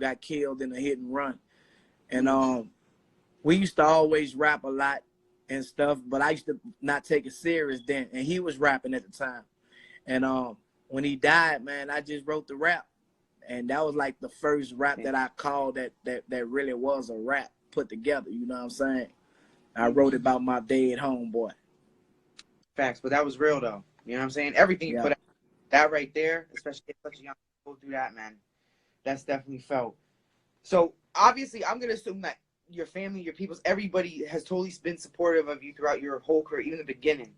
got killed in a hit and run. And we used to always rap a lot and stuff, but I used to not take it serious then. And he was rapping at the time. And when he died, man, I just wrote the rap. And that was like the first rap that I called that really was a rap put together. You know what I'm saying? I wrote about my dead homeboy. Facts, but that was real though. You know what I'm saying? Everything you put out, that right there, especially if such a young people do that, man, that's definitely felt. So obviously, I'm gonna assume that your family, your peoples, everybody has totally been supportive of you throughout your whole career, even the beginning.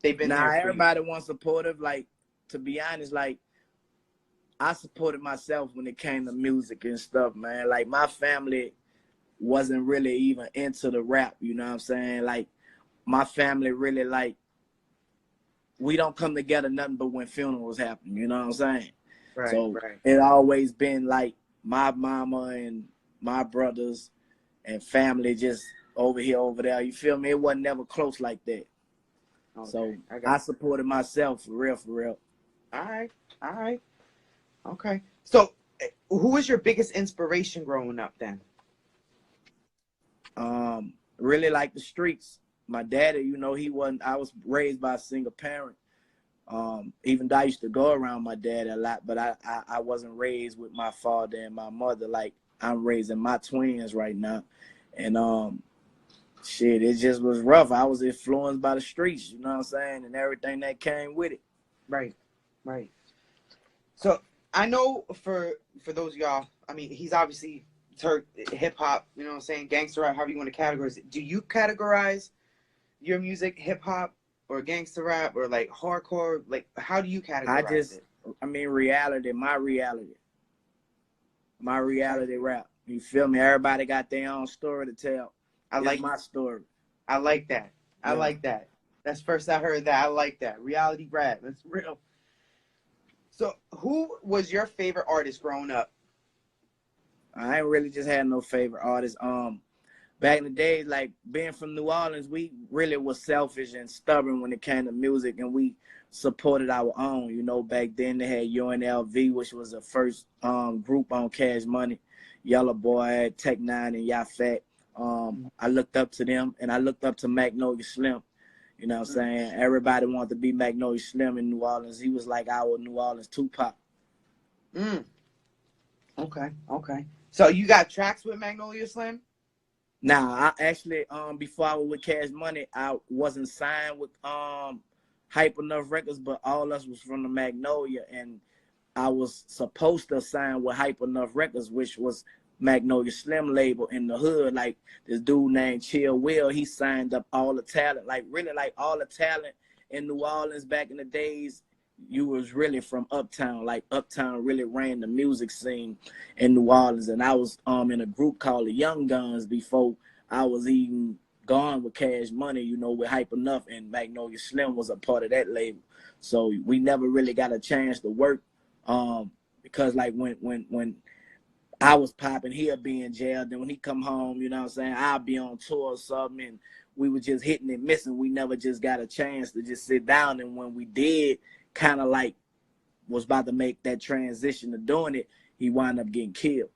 They've been there for everybody you. was supportive. Like, to be honest, like, I supported myself when it came to music and stuff, man. Like, my family wasn't really even into the rap, you know what I'm saying? Like, my family really, like, we don't come together nothing but when funerals happen, you know what I'm saying? Right, so right. It always been like my mama and my brothers and family just over here, over there. You feel me? It wasn't never close like that. Okay, so I supported myself for real, for real. All right, all right. Okay. So who was your biggest inspiration growing up then? Really like the streets. My daddy, you know, I was raised by a single parent. Even though I used to go around my dad a lot, but I wasn't raised with my father and my mother like I'm raising my twins right now. And shit, it just was rough. I was influenced by the streets, you know what I'm saying, and everything that came with it. Right, right. So I know for those of y'all, I mean, he's obviously Turk, hip hop, you know what I'm saying, gangster rap, however you want to categorize it. Do you categorize your music hip hop or gangster rap or like hardcore? Like, how do you categorize it? I mean, reality, my reality rap. You feel me? Everybody got their own story to tell. I like my story. I like that. I like that. That's first I heard that. I like that. Reality rap. That's real. So who was your favorite artist growing up? I ain't really just had no favorite artist. Back in the days, like being from New Orleans, we really was selfish and stubborn when it came to music, and we supported our own. You know, back then they had UNLV, which was the first group on Cash Money, Yellow Boy, Tech Nine, and Yafet. I looked up to them, and I looked up to Magnolia Slim. You know what I'm saying? Everybody wanted to be Magnolia Slim in New Orleans. He was like our New Orleans Tupac. Okay, okay. So you got tracks with Magnolia Slim? Now, I actually, before I was with Cash Money, I wasn't signed with Hype Enough Records, but all us was from the Magnolia, and I was supposed to sign with Hype Enough Records, which was Magnolia Slim label in the hood. Like this dude named Chill Will, he signed up all the talent, like really like all the talent in New Orleans back in the days. You was really from Uptown, like Uptown really ran the music scene in New Orleans. And I was in a group called the Young Guns before I was even gone with Cash Money, you know, with Hype Enough, and Magnolia Slim was a part of that label. So we never really got a chance to work because like when I was popping, he'll be in jail. Then when he come home, you know what I'm saying, I'll be on tour or something, and we were just hitting and missing. We never just got a chance to just sit down. And when we did, kind of like was about to make that transition to doing it, he wound up getting killed.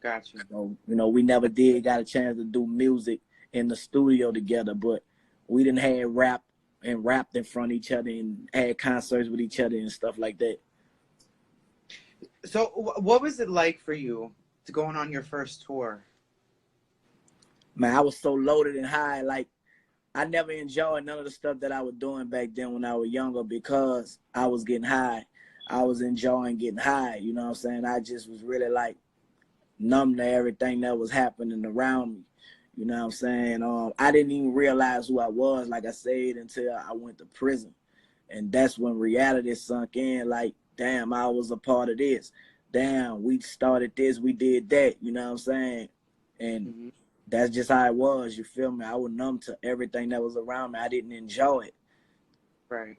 Gotcha. So, you know, we never did got a chance to do music in the studio together, but we didn't have rap and rapped in front of each other and had concerts with each other and stuff like that. So what was it like for you to going on your first tour? Man, I was so loaded and high. Like, I never enjoyed none of the stuff that I was doing back then when I was younger because I was getting high. I was enjoying getting high, you know what I'm saying? I just was really like numb to everything that was happening around me, you know what I'm saying? I didn't even realize who I was, like I said, until I went to prison. And that's when reality sunk in, like, damn, I was a part of this. Damn, we started this, we did that, you know what I'm saying? And that's just how it was, you feel me? I was numb to everything that was around me. I didn't enjoy it. Right.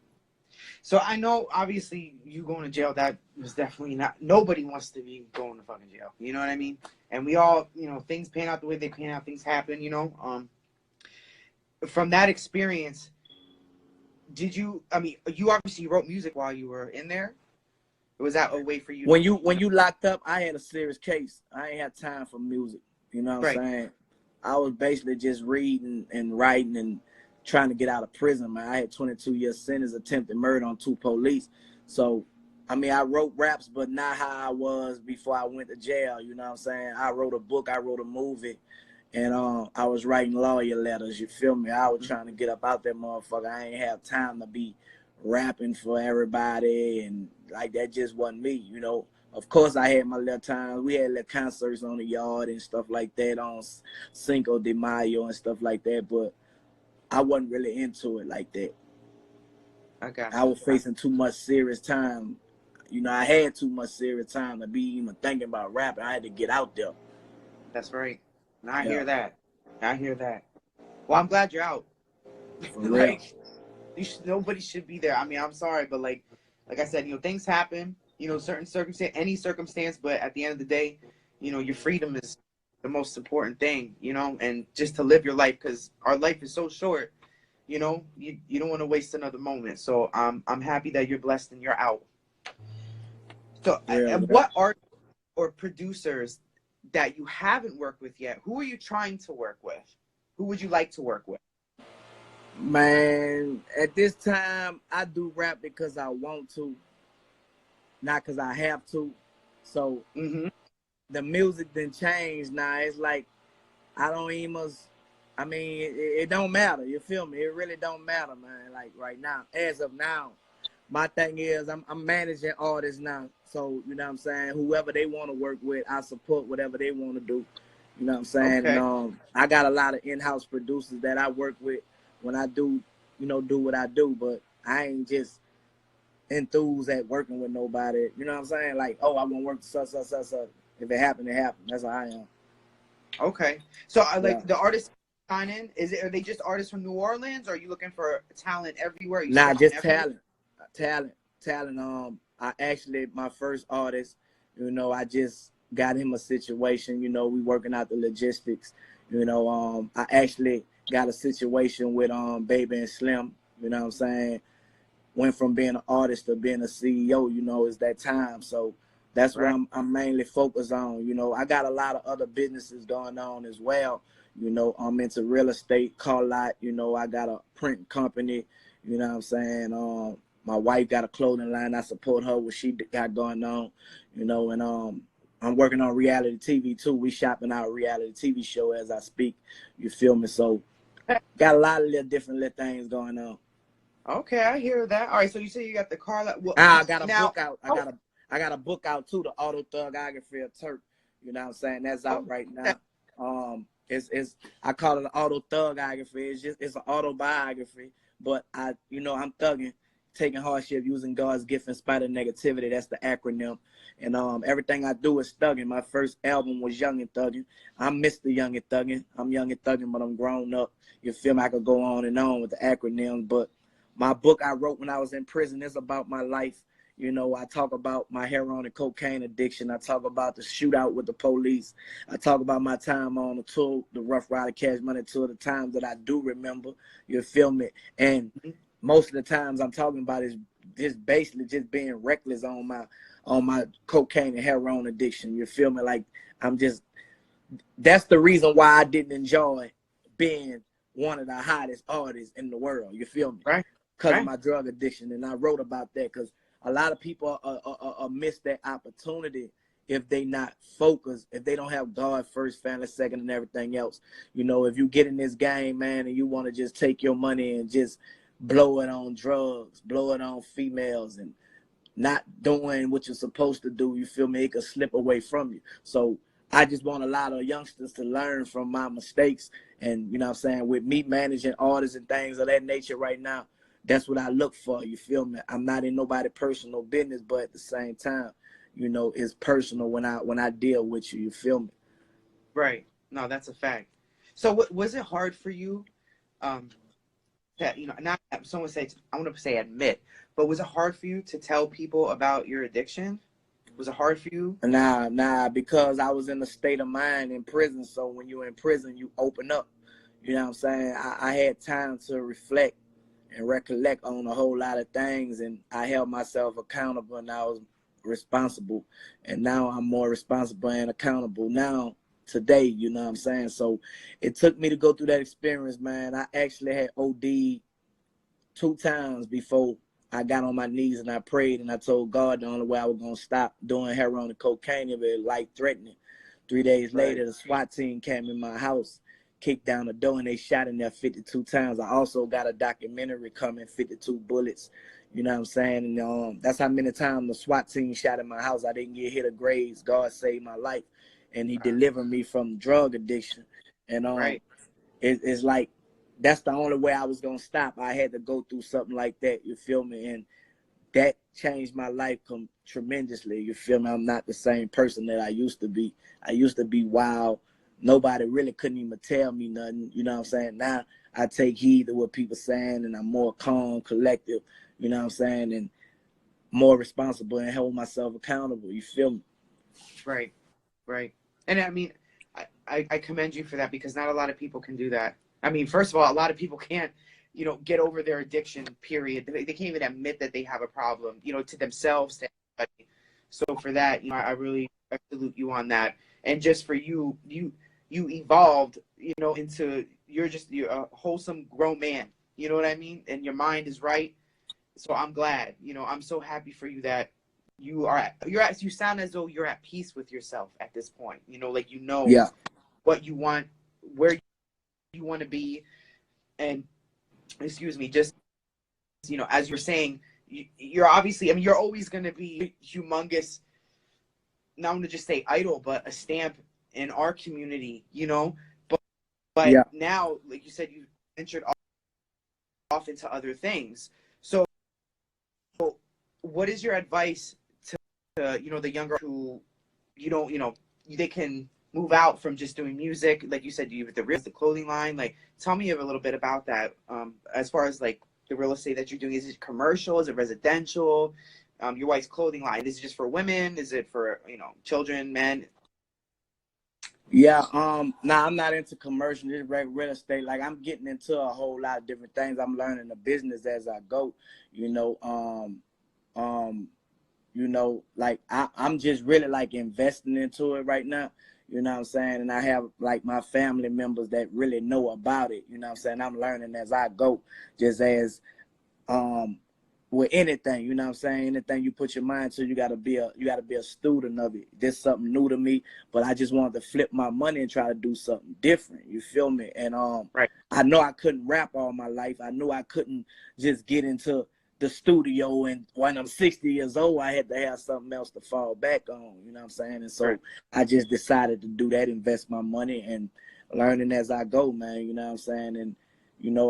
So I know, obviously, you going to jail, that was definitely not, nobody wants to be going to fucking jail. You know what I mean? And we all, you know, things pan out the way they pan out, things happen, you know? From that experience, did you, I mean, you obviously wrote music while you were in there? Was that a way for you When to you locked up, I had a serious case. I ain't had time for music. You know what I'm saying? I was basically just reading and writing and trying to get out of prison, man. I had 22 years sentence, attempted murder on 2 police. So, I mean, I wrote raps, but not how I was before I went to jail. You know what I'm saying? I wrote a book, I wrote a movie, and I was writing lawyer letters. You feel me? I was trying to get up out that motherfucker. I ain't have time to be rapping for everybody, and like that just wasn't me, you know. Of course, I had my little times. We had little concerts on the yard and stuff like that on Cinco de Mayo and stuff like that, but I wasn't really into it like that. I got you. I was facing too much serious time. You know, I had too much serious time to be even thinking about rapping. I had to get out there. That's right. And I hear that. I hear that. Well, I'm glad you're out. For real. Nobody should be there. I mean, I'm sorry, but like I said, things happen. Certain circumstance, any circumstance. But at the end of the day, your freedom is the most important thing. And just to live your life, because our life is so short. You don't want to waste another moment. So I'm happy that you're blessed and you're out. So, and what artists or producers that you haven't worked with yet, who are you trying to work with? Who would you like to work with? Man, at this time, I do rap because I want to, not because I have to. So the music didn't change now. It's like I don't even, I mean, it don't matter. You feel me? It really don't matter, man. Like right now, as of now, my thing is I'm managing artists now. So, you know what I'm saying? Whoever they want to work with, I support whatever they want to do. You know what I'm saying? Okay. And I got a lot of in-house producers that I work with when I do what I do, but I ain't just enthused at working with nobody. You know what I'm saying? Like, oh, I want to work such. If it happened, it happened. That's how I am. Okay. So, the artists sign in, are they just artists from New Orleans, or are you looking for talent everywhere? Nah, just talent. I actually, my first artist, I just got him a situation. We working out the logistics. I actually got a situation with Baby and Slim. You know what I'm saying? Went from being an artist to being a CEO. It's that time. So that's what I'm mainly focused on. I got a lot of other businesses going on as well. I'm into real estate, car lot. I got a print company. You know what I'm saying? My wife got a clothing line. I support her what she got going on. And I'm working on reality TV too. We shopping out a reality TV show as I speak. You feel me? So got a lot of different little things going on. Okay, I hear that. All right, so you say you got the car lot. Well, I got a book out. I got a book out too, the Auto Thuggography of Turk. You know what I'm saying? That's out right now. It's I call it an auto thuggography. It's an autobiography, but I'm thugging, taking hardship, using God's gift in spite of negativity. That's the acronym. And everything I do is thugging. My first album was Young and Thugging. I'm Mr. Young and Thugging. I'm young and thugging, but I'm grown up. You feel me? I could go on and on with the acronyms, but my book I wrote when I was in prison is about my life. I talk about my heroin and cocaine addiction. I talk about the shootout with the police. I talk about my time on the tour, the Rough Rider Cash Money tour, the times that I do remember. You feel me? And most of the times I'm talking about is just basically just being reckless on my cocaine and heroin addiction. You feel me? Like that's the reason why I didn't enjoy being one of the hottest artists in the world. You feel me? Right. Because of my drug addiction. And I wrote about that because a lot of people miss that opportunity if they not focused, if they don't have God first, family second, and everything else. If you get in this game, man, and you want to just take your money and just blow it on drugs, blow it on females, and not doing what you're supposed to do, you feel me? It could slip away from you. So I just want a lot of youngsters to learn from my mistakes. And, you know what I'm saying, with me managing artists and things of that nature right now, that's what I look for, you feel me? I'm not in nobody's personal business, but at the same time, it's personal when I deal with you, you feel me? Right. No, that's a fact. So was it hard for you that, not someone say, I want to say admit, but was it hard for you to tell people about your addiction? Was it hard for you? Nah, because I was in a state of mind in prison. So when you're in prison, you open up. You know what I'm saying? I had time to reflect and recollect on a whole lot of things, and I held myself accountable, and I was responsible, and now I'm more responsible and accountable now today, you know what I'm saying? So it took me to go through that experience, man. I actually had OD 2 times before I got on my knees and I prayed and I told God the only way I was going to stop doing heroin and cocaine if it was life-threatening. 3 days later, the SWAT team came in my house, kicked down the door, and they shot in there 52 times. I also got a documentary coming, 52 bullets. You know what I'm saying? And that's how many times the SWAT team shot in my house. I didn't get hit or grazed. God saved my life, and he delivered me from drug addiction. And it's like, that's the only way I was going to stop. I had to go through something like that, you feel me? And that changed my life tremendously, you feel me? I'm not the same person that I used to be. I used to be wild. Nobody really couldn't even tell me nothing, you know what I'm saying? Now I take heed to what people saying, and I'm more calm, collective, you know what I'm saying, and more responsible and hold myself accountable, you feel me? Right. And I mean, I commend you for that, because not a lot of people can do that. I mean, first of all, a lot of people can't, get over their addiction, period. They can't even admit that they have a problem, to themselves, to everybody. So for that, I really salute you on that. And just for you evolved, into, you're a wholesome grown man. You know what I mean? And your mind is right. So I'm glad, I'm so happy for you that you sound as though you're at peace with yourself at this point. Like, Yeah. what you want, where you want to be. And excuse me, just, as you're saying, you're obviously, I mean, you're always going to be humongous, not going to just say idol, but a stamp in our community, but Yeah. now, like you said, you ventured off into other things. So what is your advice to the younger who they can move out from just doing music, like you said, the clothing line? Like, tell me a little bit about that. As far as like the real estate that you're doing, is it commercial? Is it residential? Your wife's clothing line, is it just for women? Is it for children, men? Yeah, nah, I'm not into commercial, just real estate. Like, I'm getting into a whole lot of different things. I'm learning the business as I go, like I'm just really like investing into it right now, you know what I'm saying? And I have like my family members that really know about it, you know what I'm saying? I'm learning as I go, just as with anything, you know what I'm saying? Anything you put your mind to, you gotta be a student of it. This is something new to me, but I just wanted to flip my money and try to do something different. You feel me? And Right. I know I couldn't rap all my life. I knew I couldn't just get into the studio, and when I'm 60 years old, I had to have something else to fall back on, you know what I'm saying? And so I just decided to do that, invest my money and learning as I go, man, you know what I'm saying? And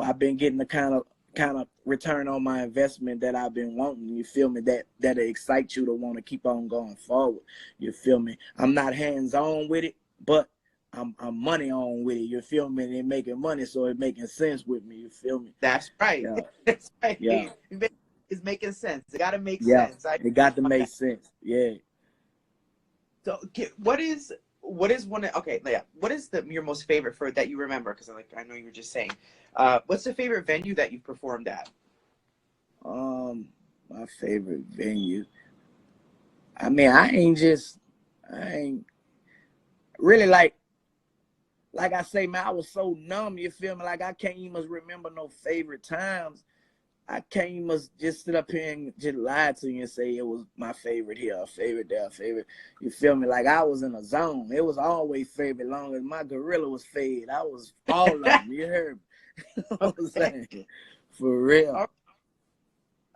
I've been getting the kind of return on my investment that I've been wanting, you feel me, that excites you to want to keep on going forward, you feel me? I'm not hands-on with it, but I'm money on with it, you feel me? And it making money, so it making sense with me, you feel me? That's right. Yeah. That's right. Yeah. It's making sense. It got to make Yeah. sense. It got to make sense. Yeah. So what is one of, okay, yeah, what is your most favorite for that you remember? Because I know you were just saying, what's the favorite venue that you performed at? My favorite venue. I mean, I ain't really like I say, man, I was so numb, you feel me? Like, I can't even remember no favorite times. I can't even just sit up here and just lie to you and say it was my favorite here, a favorite there, a favorite. You feel me? Like, I was in a zone. It was always favorite. Long as my gorilla was fed, I was all of them. You heard me? You know what I'm saying? For real.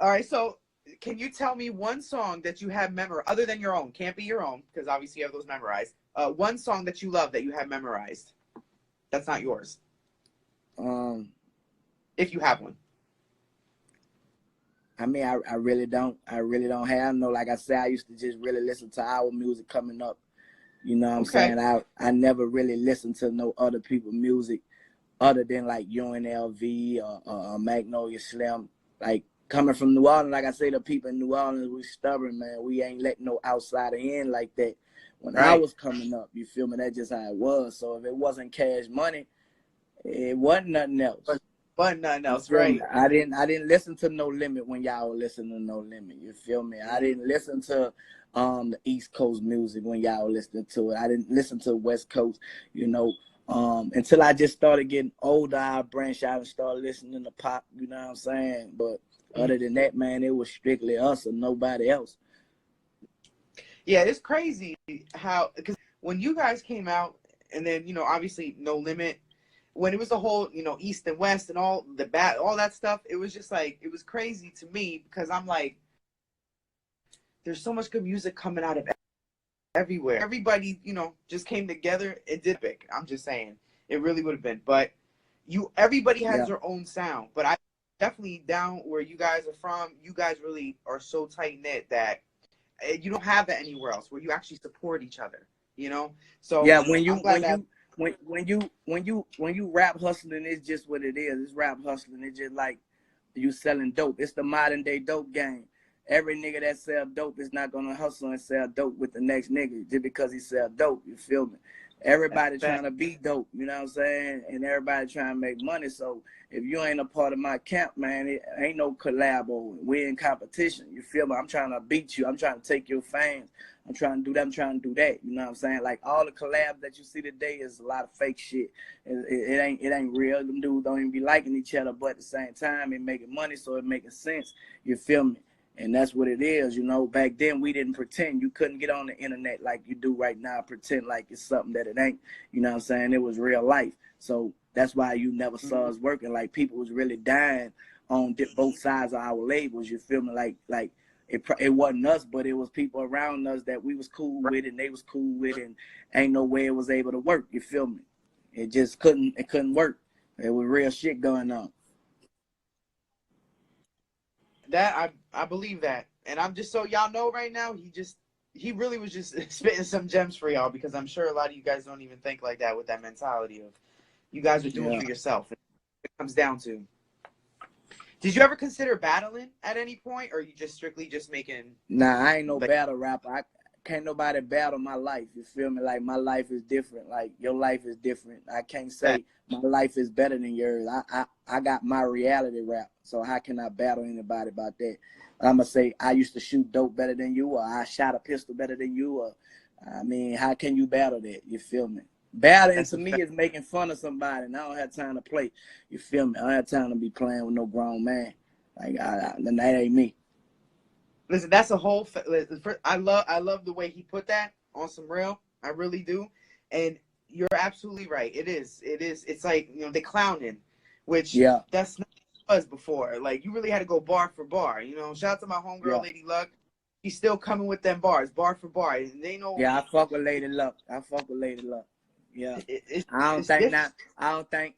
All right. So can you tell me one song that you have memorized, other than your own? Can't be your own, because obviously you have those memorized. One song that you love that you have memorized that's not yours. If you have one. I mean, I really don't have no, like I said, I used to just really listen to our music coming up. You know what I'm saying? I never really listened to no other people's music other than like UNLV or Magnolia Slim. Like, coming from New Orleans, like I say, the people in New Orleans, we stubborn, man. We ain't letting no outsider in like that. When I was coming up, you feel me? That's just how it was. So if it wasn't Cash Money, it wasn't nothing else. But nothing else, right? I didn't listen to No Limit when y'all were listening to No Limit. You feel me? I didn't listen to the East Coast music when y'all were listening to it. I didn't listen to West Coast, you know. Until I just started getting older, I branched out and started listening to pop, you know what I'm saying? But other than that, man, it was strictly us and nobody else. Yeah, it's crazy how, because when you guys came out, and then, you know, obviously No Limit, when it was the whole, you know, East and West and all that stuff, it was just like, it was crazy to me because I'm like, there's so much good music coming out of everywhere. Everybody, you know, just came together. It did big. I'm just saying, it really would have been. But everybody has their own sound. But I definitely down where you guys are from. You guys really are so tight knit that you don't have that anywhere else, where you actually support each other. You know. So yeah, when you rap hustling, it's just what it is. It's rap hustling. It's just like you selling dope. It's the modern day dope game. Every nigga that sell dope is not gonna hustle and sell dope with the next nigga just because he sell dope. You feel me? Everybody trying to be dope, you know what I'm saying? And everybody trying to make money. So if you ain't a part of my camp, man, it ain't no collabo. We're in competition. You feel me? I'm trying to beat you. I'm trying to take your fans. I'm trying to do that. I'm trying to do that. You know what I'm saying? Like all the collabs that you see today is a lot of fake shit. It ain't real. Them dudes don't even be liking each other, but at the same time, it making money, so it making sense. You feel me? And that's what it is, you know. Back then, we didn't pretend. You couldn't get on the internet like you do right now, pretend like it's something that it ain't. You know what I'm saying? It was real life. So that's why you never saw us working. Like, people was really dying on both sides of our labels, you feel me? Like it wasn't us, but it was people around us that we was cool with and they was cool with, and ain't no way it was able to work, you feel me? It just couldn't work. There was real shit going on. That I believe that, and I'm just so y'all know right now. He really was just spitting some gems for y'all, because I'm sure a lot of you guys don't even think like that with that mentality of you guys are doing for yourself. It comes down to. Did you ever consider battling at any point, or you just strictly just making? Nah, I ain't no battle rapper. I can't nobody battle my life. You feel me? Like, my life is different. Like, your life is different. I can't say my life is better than yours. I got my reality rap. So how can I battle anybody about that? I'm gonna say I used to shoot dope better than you, or I shot a pistol better than you, or I mean, how can you battle that? You feel me? Battling to me is making fun of somebody, and I don't have time to play. You feel me? I don't have time to be playing with no grown man. Like, that ain't me. Listen, that's a whole. I love the way he put that on some real. I really do, and you're absolutely right. It is. It's like, you know, the clowning, which that's not what it was before. Like, you really had to go bar for bar. You know, shout out to my homegirl Lady Luck. She's still coming with them bars, bar for bar. And they know. Yeah, I fuck with Lady Luck. Yeah, I don't think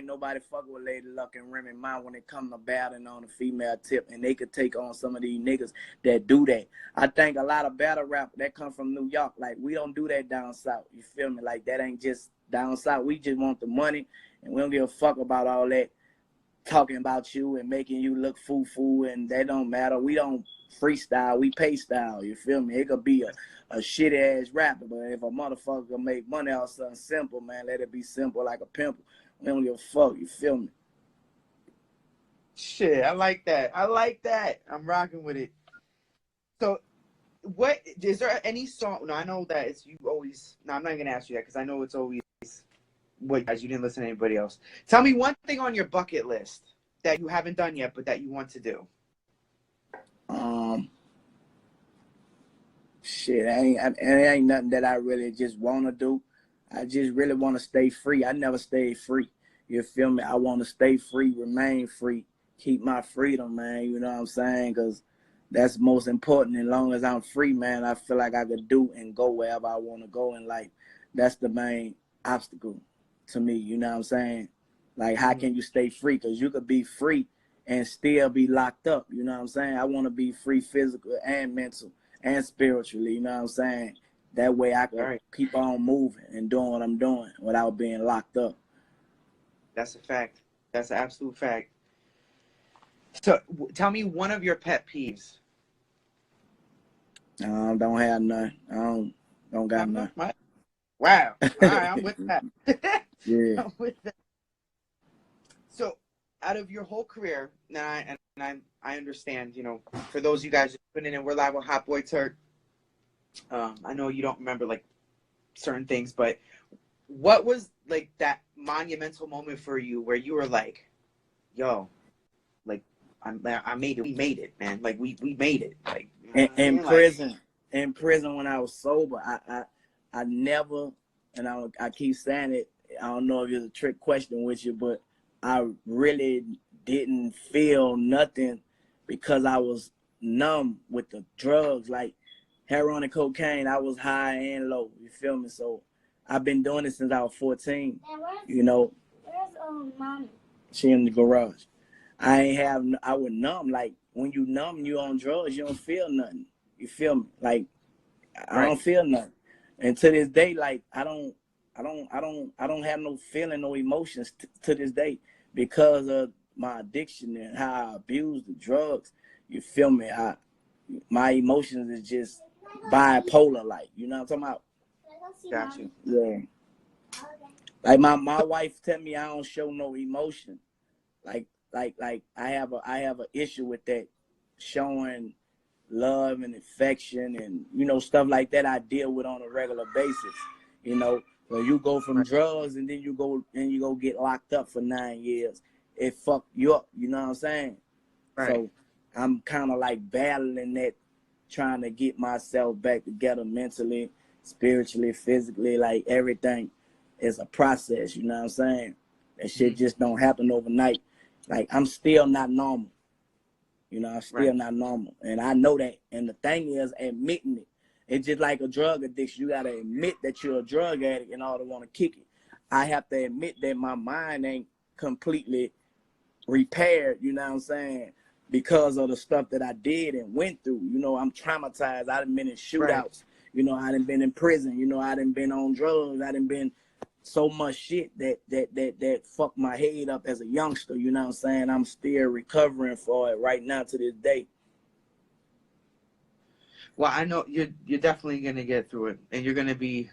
nobody fuck with Lady Luck and Remy Ma when it come to battling on the female tip, and they could take on some of these niggas that do that. I think a lot of battle rap that come from New York, like, we don't do that down south. You feel me? Like, that ain't just down south. We just want the money, and we don't give a fuck about all that talking about you and making you look foo-foo, and that don't matter. We don't freestyle, we pay style, you feel me? It could be a shitty ass rapper, but if a motherfucker make money out of something simple, man, let it be simple like a pimple. We don't give a fuck, you feel me? Shit, I like that. I'm rocking with it. So, what is there any song? No, I know that it's you always. No, I'm not gonna ask you that because I know it's always what, guys. You didn't listen to anybody else. Tell me one thing on your bucket list that you haven't done yet, but that you want to do. Shit, it ain't nothing that I really just want to do. I just really want to stay free. I never stayed free. You feel me? I want to stay free, remain free, keep my freedom, man. You know what I'm saying? Because that's most important. As long as I'm free, man, I feel like I could do and go wherever I want to go in life. That's the main obstacle to me. You know what I'm saying? Like, how can you stay free? Because you could be free and still be locked up. You know what I'm saying? I want to be free physical and mental and spiritually, you know what I'm saying? That way I can keep on moving and doing what I'm doing without being locked up. That's a fact. That's an absolute fact. So, tell me one of your pet peeves. Don't have none. Don't got none. Wow. All right, I'm with that. Yeah. I'm with that. So, out of your whole career, I understand, you know, for those of you guys just tuning in, we're live with Hotboy Turk. I know you don't remember like certain things, but what was like that monumental moment for you where you were like, yo, like I made it, we made it, man. Like we made it. Like you know what I In mean? Like, prison when I was sober, I never, and I keep saying it. I don't know if it's a trick question with you, but I really didn't feel nothing because I was numb with the drugs, like heroin and cocaine. I was high and low. You feel me? So I've been doing it since I was 14. You know. Where's mommy? She in the garage. I was numb. Like when you numb, you on drugs, you don't feel nothing. You feel me? Like I don't feel nothing. And to this day, like I don't have no feeling, no emotions to this day because of my addiction and how I abuse the drugs. You feel me? My emotions is just bipolar, like, you know what I'm talking about? got you. Yeah. Like my wife tell me I don't show no emotion. Like I have a issue with that, showing love and affection and, you know, stuff like that I deal with on a regular basis. You know, when you go from drugs and then you go get locked up for 9 years, it fuck you up, you know what I'm saying? Right. So I'm kind of like battling that, trying to get myself back together mentally, spiritually, physically, like everything is a process, you know what I'm saying? That shit just don't happen overnight. Like I'm still not normal. You know, I'm still not normal. And I know that. And the thing is admitting it. It's just like a drug addiction. You got to admit that you're a drug addict in order to want to kick it. I have to admit that my mind ain't completely repaired, you know what I'm saying, because of the stuff that I did and went through. You know, I'm traumatized. I done been in shootouts. You know, I done been in prison. You know, I done been on drugs. I done been so much shit that fucked my head up as a youngster, you know what I'm saying? I'm still recovering for it right now to this day. Well, I know you're definitely gonna get through it, and you're gonna be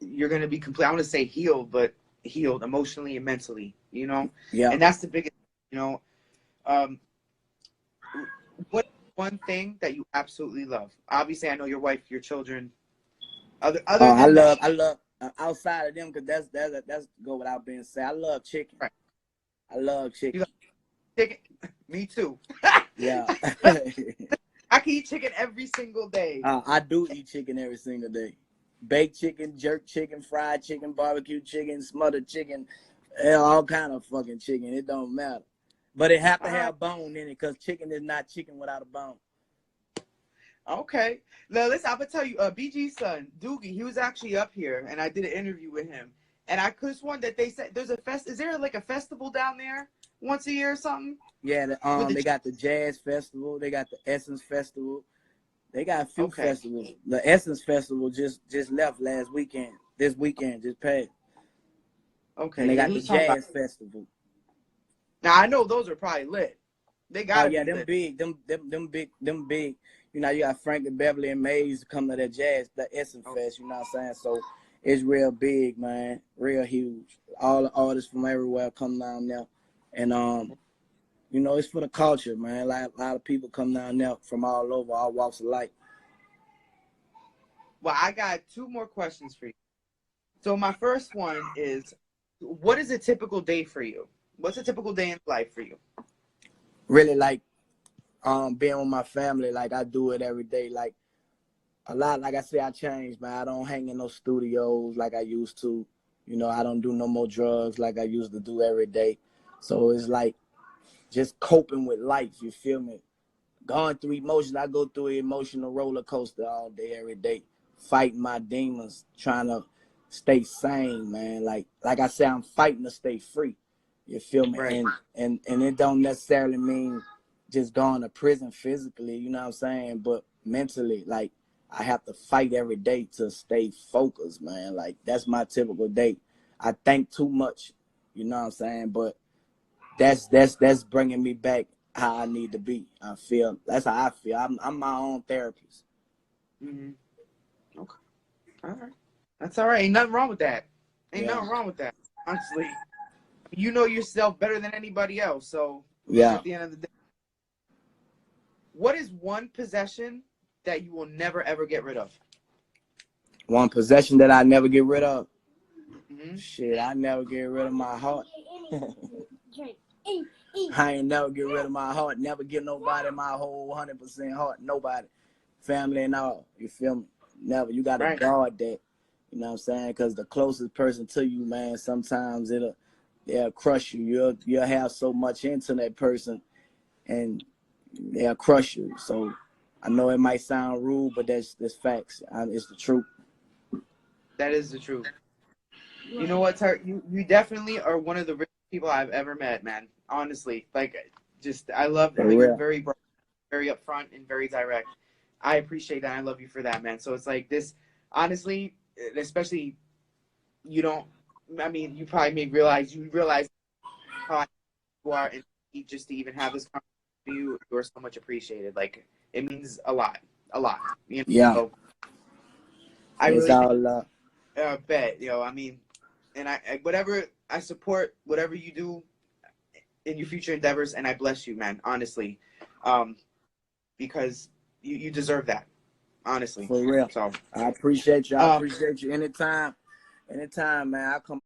complete. I want to say healed, but healed emotionally and mentally, you know. Yeah. And that's the biggest, you know. What one thing that you absolutely love? Obviously, I know your wife, your children. Other I than love outside of them, because that's go without being said. I love chicken. Right. I love chicken. You love chicken? Me too. Yeah. I can eat chicken every single day. I do eat chicken every single day. Baked chicken, jerk chicken, fried chicken, barbecue chicken, smothered chicken, all kind of fucking chicken. It don't matter. But it have to have bone in it, because chicken is not chicken without a bone. Okay. Now, listen, I'm going to tell you, BG's son, Doogie, he was actually up here, and I did an interview with him. And I could have sworn that they said there's is there like a festival down there once a year or something? Yeah, they got the Jazz Festival. They got the Essence Festival. They got a few festivals. The Essence Festival just left last weekend. This weekend just passed. Okay. And they got the Jazz Festival. Now I know those are probably lit. They got to be them lit. big, them big. You know, you got Frank and Beverly and Maze come to that Jazz, the Essence Fest. You know what I'm saying? So it's real big, man, real huge. All the artists from everywhere come down there, and you know, it's for the culture, man. Like a lot of people come down there from all over, all walks of life. Well, I got two more questions for you. So my first one is, what is a typical day for you? What's a typical day in life for you? Really, like, being with my family, like I do it every day. Like a lot, like I say, I changed, man. I don't hang in no studios like I used to. You know, I don't do no more drugs like I used to do every day. So it's like just coping with life, you feel me? Going through emotions. I go through an emotional roller coaster all day, every day, fighting my demons, trying to stay sane, man. Like I said, I'm fighting to stay free. You feel me? Right. And it don't necessarily mean just going to prison physically, you know what I'm saying? But mentally, like I have to fight every day to stay focused, man. Like that's my typical day. I think too much, you know what I'm saying? But that's bringing me back how I need to be. I feel that's how I feel. I'm my own therapist. Mm-hmm. Okay. All right. That's all right. Ain't nothing wrong with that. Ain't nothing wrong with that. Honestly. You know yourself better than anybody else. So Yeah. at the end of the day, what is one possession that you will never ever get rid of? One possession that I never get rid of. Mm-hmm. Shit, I never get rid of my heart. I ain't never get rid of my heart. Never give nobody my whole 100% heart. Nobody. Family and all. You feel me? Never. You got to guard that. You know what I'm saying? Because the closest person to you, man, sometimes they'll crush you. You'll have so much into that person, and they'll crush you. So I know it might sound rude, but that's facts. It's the truth. That is the truth. You know what, Turk? You definitely are one of the richest people I've ever met, man. Honestly, like, just I love how you're very upfront and very direct. I appreciate that. I love you for that, man. So it's like this, honestly, especially you don't. I mean, you probably may realize how you are, and just to even have this conversation, you are so much appreciated. Like, it means a lot, a lot. You know? Yeah. So, I it's really all love. Bet, I mean, and whatever I support, whatever you do in your future endeavors, and I bless you, man. Honestly, because you deserve that. Honestly, For real. So I appreciate you. I appreciate you anytime, man. I come.